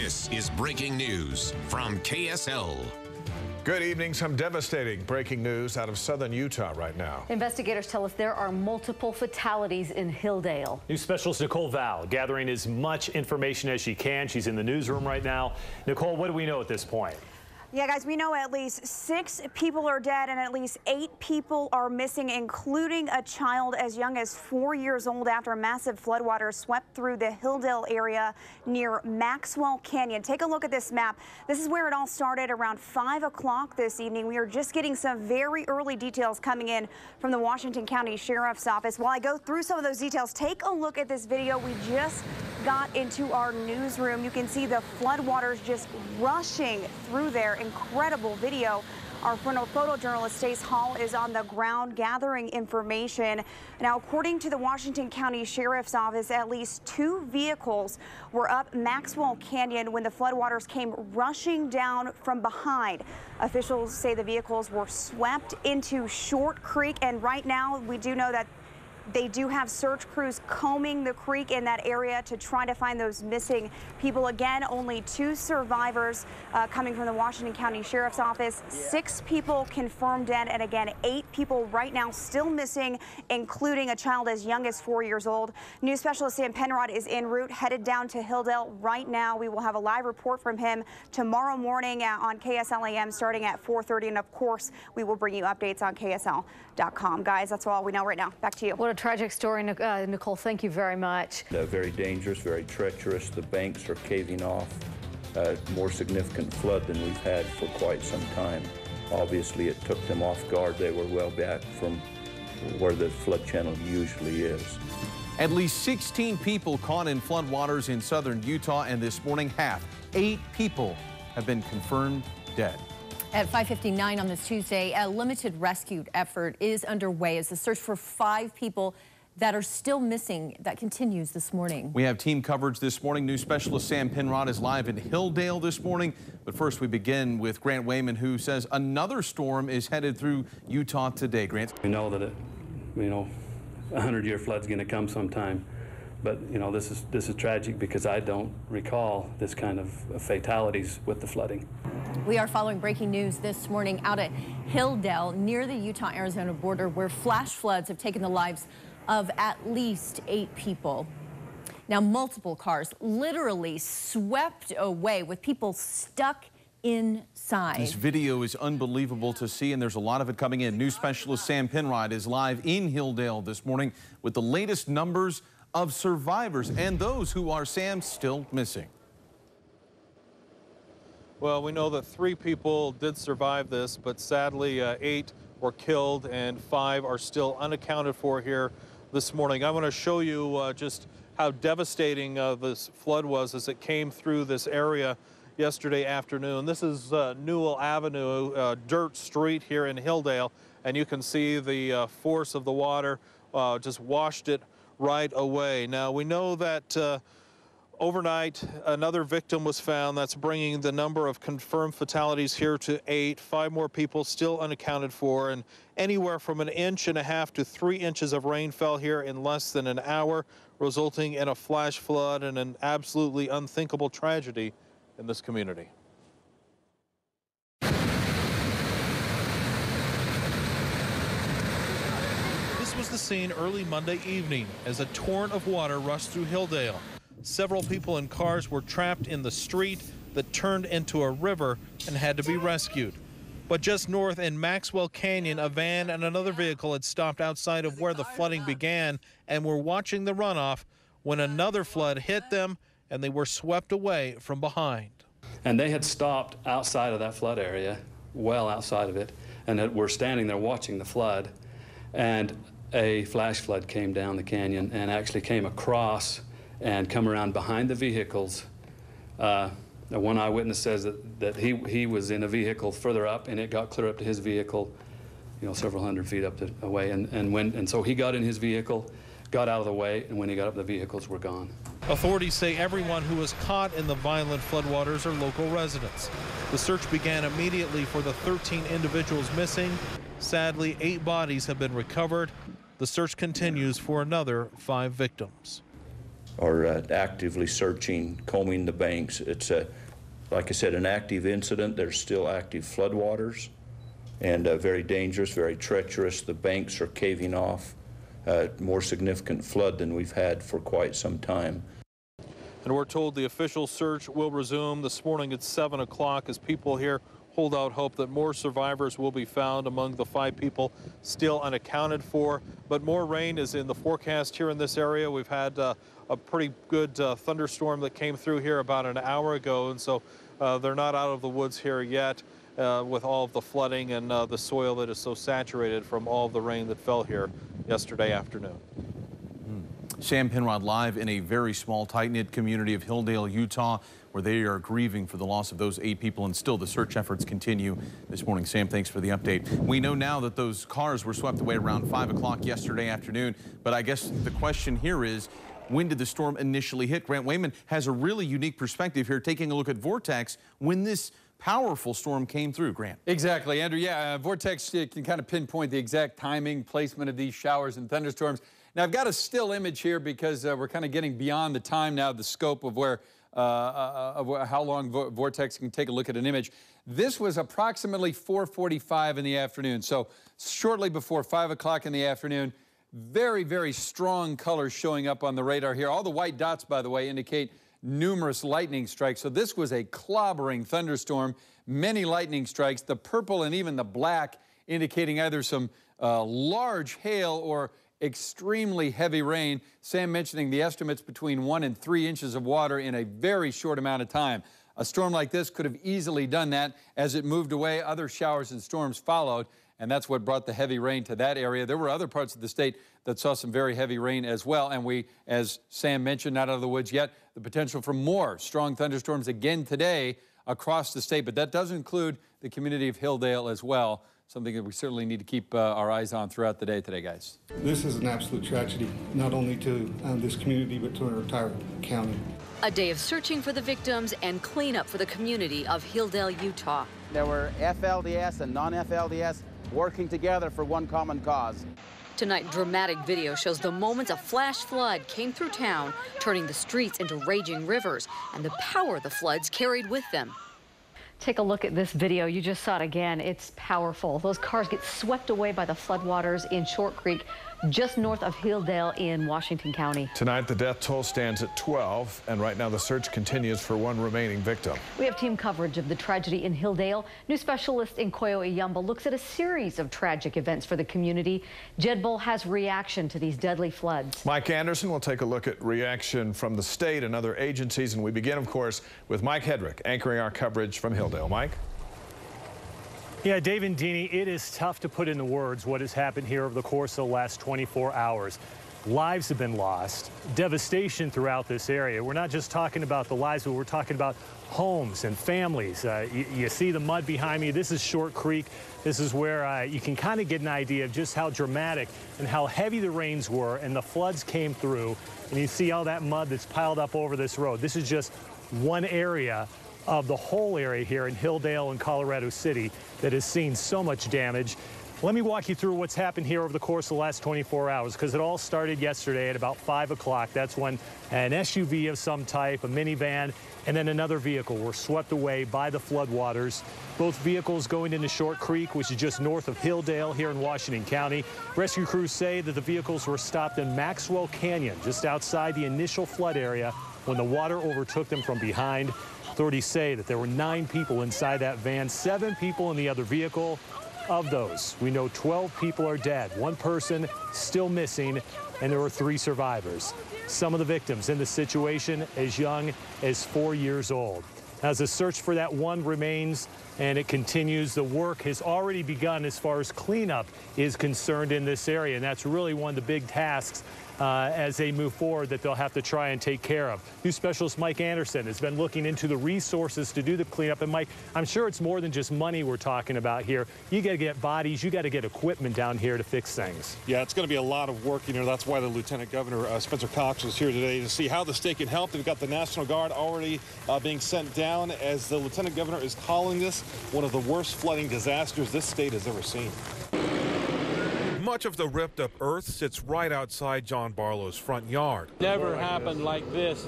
This is breaking news from KSL. Good evening. Some devastating breaking news out of southern Utah right now. Investigators tell us there are multiple fatalities in Hildale. News specialist Nicole Val gathering as much information as she can. She's in the newsroom right now. Nicole, what do we know at this point? Yeah, guys, we know at least 6 people are dead and at least 8 people are missing, including a child as young as 4 years old after massive floodwaters swept through the Hildale area near Maxwell Canyon. Take a look at this map. This is where it all started around 5 o'clock this evening. We are just getting some very early details coming in from the Washington County Sheriff's Office. While I go through some of those details, take a look at this video we just got into our newsroom. You can see the floodwaters just rushing through there. Incredible video. Our photojournalist Stace Hall is on the ground gathering information. Now, according to the Washington County Sheriff's Office, at least 2 vehicles were up Maxwell Canyon when the floodwaters came rushing down from behind. Officials say the vehicles were swept into Short Creek, and right now we do know that they do have search crews combing the creek in that area to try to find those missing people. Again, only 2 survivors coming from the Washington County Sheriff's Office. 6 people confirmed dead, and again, 8 people right now still missing, including a child as young as 4 years old. News specialist Sam Penrod is en route, headed down to Hildale right now. We will have a live report from him tomorrow morning on KSL AM starting at 4:30, and of course, we will bring you updates on KSL.com. Guys, that's all we know right now. Back to you. What a tragic story, Nicole. Thank you very much. Very dangerous, very treacherous. The banks are caving off. More significant flood than we've had for quite some time. Obviously, it took them off guard. They were well back from where the flood channel usually is. At least 16 people caught in floodwaters in southern Utah, and this morning, 8 people have been confirmed dead. At 5:59 on this Tuesday, a limited rescue effort is underway as the search for 5 people that are still missing that continues this morning. We have team coverage this morning. News specialist Sam Penrod is live in Hildale this morning. But first, we begin with Grant Wayman, who says another storm is headed through Utah today. Grant. We know that a 100-year flood's going to come sometime. But, this is tragic because I don't recall this kind of fatalities with the flooding. We are following breaking news this morning out at Hildale near the Utah-Arizona border, where flash floods have taken the lives of at least 8 people. Now, multiple cars literally swept away with people stuck inside. This video is unbelievable to see, and there's a lot of it coming in. News specialist Sam Penrod is live in Hildale this morning with the latest numbers of survivors and those who are, Sam, still missing. Well, we know that 3 people did survive this, but sadly 8 were killed and 5 are still unaccounted for here this morning. I want to show you just how devastating this flood was as it came through this area yesterday afternoon. This is Newell Avenue, dirt street here in Hildale, and you can see the force of the water just washed it right away. Now, we know that overnight, another victim was found. That's bringing the number of confirmed fatalities here to 8. 5 more people still unaccounted for, and anywhere from 1.5 inches to 3 inches of rain fell here in less than an hour, resulting in a flash flood and an absolutely unthinkable tragedy in this community. This was the scene early Monday evening as a torrent of water rushed through Hildale. Several people and cars were trapped in the street that turned into a river and had to be rescued. But just north in Maxwell Canyon, a van and another vehicle had stopped outside of where the flooding began and were watching the runoff when another flood hit them and they were swept away from behind. And they had stopped outside of that flood area, well outside of it, and were standing there watching the flood. And a flash flood came down the canyon and actually came across and come around behind the vehicles. One eyewitness says that he was in a vehicle further up, and it got clear up to his vehicle, several hundred feet away. And so he got in his vehicle, got out of the way, and when he got up, the vehicles were gone. Authorities say everyone who was caught in the violent floodwaters are local residents. The search began immediately for the 13 individuals missing. Sadly, 8 bodies have been recovered. The search continues for another 5 victims. are actively searching, combing the banks. It's, like I said, an active incident. There's still active floodwaters, and very dangerous, very treacherous. The banks are caving off. More significant flood than we've had for quite some time. And we're told the official search will resume this morning at 7 o'clock as people here hold out hope that more survivors will be found among the 5 people still unaccounted for. But more rain is in the forecast here in this area. We've had a pretty good thunderstorm that came through here about an hour ago, and so they're not out of the woods here yet with all of the flooding and the soil that is so saturated from all of the rain that fell here yesterday afternoon. Sam Penrod live in a very small, tight-knit community of Hildale, Utah, where they are grieving for the loss of those 8 people, and still the search efforts continue this morning. Sam, thanks for the update. We know now that those cars were swept away around 5 o'clock yesterday afternoon, but I guess the question here is, when did the storm initially hit? Grant Wayman has a really unique perspective here, taking a look at Vortex when this powerful storm came through. Grant. Exactly, Andrew. Yeah, Vortex can kind of pinpoint the exact timing, placement of these showers and thunderstorms. Now, I've got a still image here because we're kind of getting beyond the time now, the scope of where of how long Vortex can take a look at an image. This was approximately 4:45 in the afternoon, so shortly before 5 o'clock in the afternoon. Very, very strong colors showing up on the radar here. All the white dots, by the way, indicate numerous lightning strikes. So this was a clobbering thunderstorm, many lightning strikes. The purple and even the black indicating either some large hail or extremely heavy rain. Sam mentioning the estimates between 1 and 3 inches of water in a very short amount of time. A storm like this could have easily done that. As it moved away, other showers and storms followed, and that's what brought the heavy rain to that area. There were other parts of the state that saw some very heavy rain as well, and we, as Sam mentioned, not out of the woods yet, the potential for more strong thunderstorms again today across the state, but that does include the community of Hildale as well. Something that we certainly need to keep our eyes on throughout the day today, guys. This is an absolute tragedy, not only to this community, but to our entire county. A day of searching for the victims and cleanup for the community of Hildale, Utah. There were FLDS and non-FLDS working together for one common cause. Tonight, dramatic video shows the moments a flash flood came through town, turning the streets into raging rivers, and the power the floods carried with them. Take a look at this video. You just saw it again. It's powerful. Those cars get swept away by the floodwaters in Short Creek, just north of Hildale in Washington County. Tonight, the death toll stands at 12, and right now the search continues for one remaining victim. We have team coverage of the tragedy in Hildale. News specialist Nkoyo Iyamba looks at a series of tragic events for the community. Jed Bull has reaction to these deadly floods. Mike Anderson will take a look at reaction from the state and other agencies, and we begin, of course, with Mike Hedrick anchoring our coverage from Hildale. Mike? Yeah, Dave and Deanie, it is tough to put into words what has happened here over the course of the last 24 hours. Lives have been lost, devastation throughout this area. We're not just talking about the lives, but we're talking about homes and families. You see the mud behind me. This is Short Creek. This is where you can kind of get an idea of just how dramatic and how heavy the rains were, and the floods came through. And you see all that mud that's piled up over this road. This is just one area of the whole area here in Hildale and Colorado City that has seen so much damage. Let me walk you through what's happened here over the course of the last 24 hours, because it all started yesterday at about 5 o'clock. That's when an SUV of some type, a minivan, and then another vehicle were swept away by the floodwaters. Both vehicles going into Short Creek, which is just north of Hildale here in Washington County. Rescue crews say that the vehicles were stopped in Maxwell Canyon, just outside the initial flood area, when the water overtook them from behind. Authorities say that there were 9 people inside that van, 7 people in the other vehicle. Of those, we know 12 people are dead, 1 person still missing, and there were 3 survivors. Some of the victims in the situation as young as 4 years old. As the search for that one remains, and it continues, the work has already begun as far as cleanup is concerned in this area, and that's really one of the big tasks as they move forward that they'll have to try and take care of. News specialist Mike Anderson has been looking into the resources to do the cleanup. And Mike, I'm sure it's more than just money we're talking about here. You got to get bodies, you got to get equipment down here to fix things. Yeah, it's going to be a lot of work. You know, that's why the Lieutenant Governor Spencer Cox is here today to see how the state can help. They've got the National Guard already being sent down, as the Lieutenant Governor is calling this one of the worst flooding disasters this state has ever seen. Much of the ripped up earth sits right outside John Barlow's front yard. Never happened like this.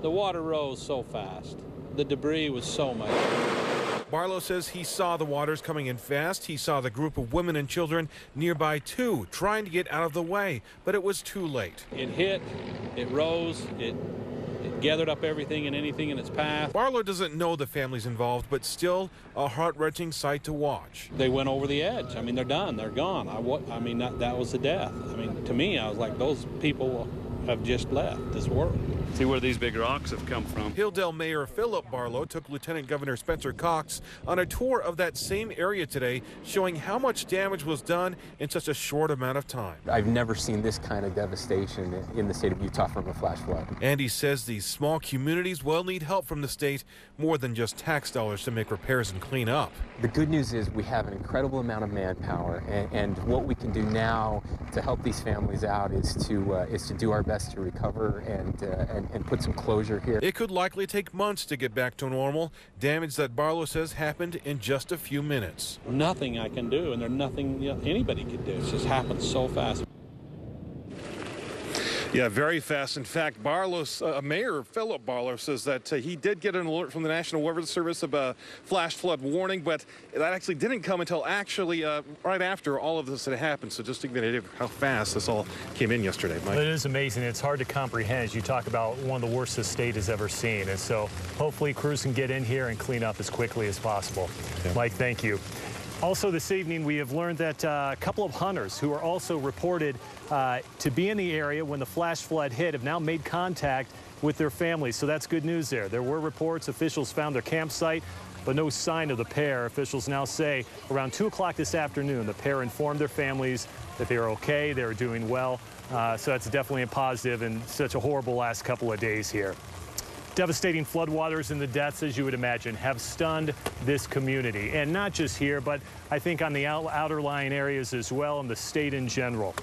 The water rose so fast. The debris was so much. Barlow says he saw the waters coming in fast. He saw the group of women and children nearby too, trying to get out of the way, but it was too late. It hit, it rose, it gathered up everything and anything in its path. Barlow doesn't know the families involved, but still a heart-wrenching sight to watch. They went over the edge. I mean, they're done. They're gone. That was the death. I mean, to me, I was like, those people have just left this world. See where these big rocks have come from. Hildale Mayor Philip Barlow took Lieutenant Governor Spencer Cox on a tour of that same area today, showing how much damage was done in such a short amount of time. I've never seen this kind of devastation in the state of Utah from a flash flood. And he says these small communities will need help from the state, more than just tax dollars to make repairs and clean up. The good news is we have an incredible amount of manpower, and what we can do now to help these families out is to do our best to recover and put some closure here. It could likely take months to get back to normal, damage that Barlow says happened in just a few minutes. Nothing I can do, and there's nothing anybody can do. It just happened so fast. Yeah, very fast. In fact, Barlow's Mayor Philip Barlow says that he did get an alert from the National Weather Service of a flash flood warning, but that actually didn't come until right after all of this had happened. So just to give you an idea of how fast this all came in yesterday, Mike. It is amazing. It's hard to comprehend as you talk about one of the worst the state has ever seen. And so hopefully crews can get in here and clean up as quickly as possible. Yeah. Mike, thank you. Also this evening, we have learned that a couple of hunters who are also reported to be in the area when the flash flood hit have now made contact with their families. So that's good news there. There were reports officials found their campsite, but no sign of the pair. Officials now say around 2 o'clock this afternoon, the pair informed their families that they are okay, they are doing well. So that's definitely a positive in such a horrible last couple of days here. Devastating floodwaters and the deaths, as you would imagine, have stunned this community. And not just here, but I think on the outer lying areas as well, and the state in general.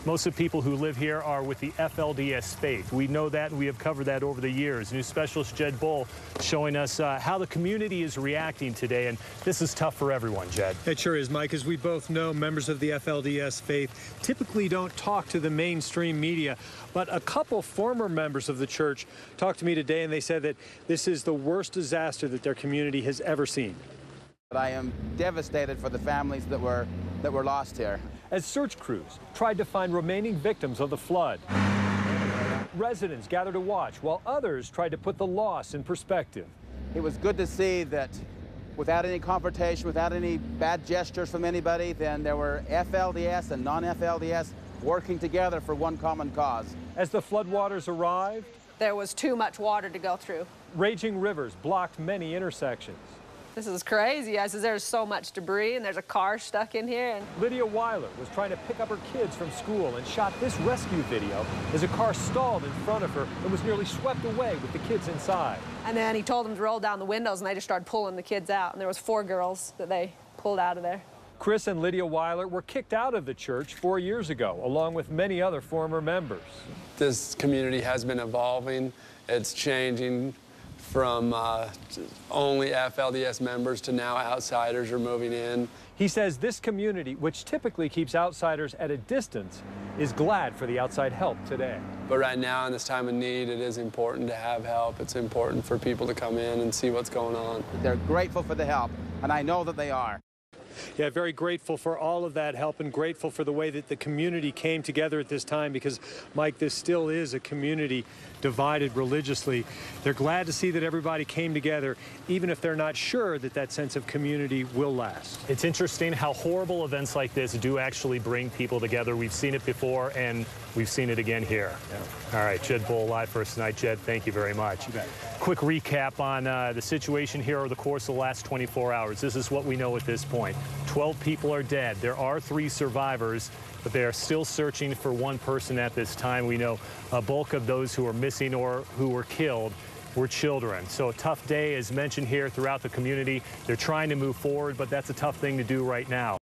Most of the people who live here are with the FLDS faith. We know that, and we have covered that over the years. News specialist Jed Bull showing us how the community is reacting today, and this is tough for everyone, Jed. It sure is, Mike. As we both know, members of the FLDS faith typically don't talk to the mainstream media, but a couple former members of the church talked to me today, and they said that this is the worst disaster that their community has ever seen. I am devastated for the families that were lost here. As search crews tried to find remaining victims of the flood, residents gathered to watch while others tried to put the loss in perspective. It was good to see that without any confrontation, without any bad gestures from anybody, then there were FLDS and non-FLDS working together for one common cause. As the floodwaters arrived, there was too much water to go through. Raging rivers blocked many intersections. This is crazy. I said, there's so much debris and there's a car stuck in here. And Lydia Weiler was trying to pick up her kids from school and shot this rescue video as a car stalled in front of her and was nearly swept away with the kids inside. And then he told them to roll down the windows, and they just started pulling the kids out. And there was 4 girls that they pulled out of there. Chris and Lydia Weiler were kicked out of the church 4 years ago, along with many other former members. This community has been evolving. It's changing from only FLDS members to now outsiders are moving in. He says this community, which typically keeps outsiders at a distance, is glad for the outside help today. But right now, in this time of need, it is important to have help. It's important for people to come in and see what's going on. They're grateful for the help, and I know that they are. Yeah, very grateful for all of that help and grateful for the way that the community came together at this time because, Mike, this still is a community divided religiously. They're glad to see that everybody came together, even if they're not sure that that sense of community will last. It's interesting how horrible events like this do actually bring people together. We've seen it before, and we've seen it again here. Yeah. All right, Jed Bull live for us tonight. Jed, thank you very much. Quick recap on the situation here over the course of the last 24 hours. This is what we know at this point. 12 people are dead. There are 3 survivors, but they are still searching for one person at this time. We know a bulk of those who are missing or who were killed were children. So a tough day, as mentioned here, throughout the community. They're trying to move forward, but that's a tough thing to do right now.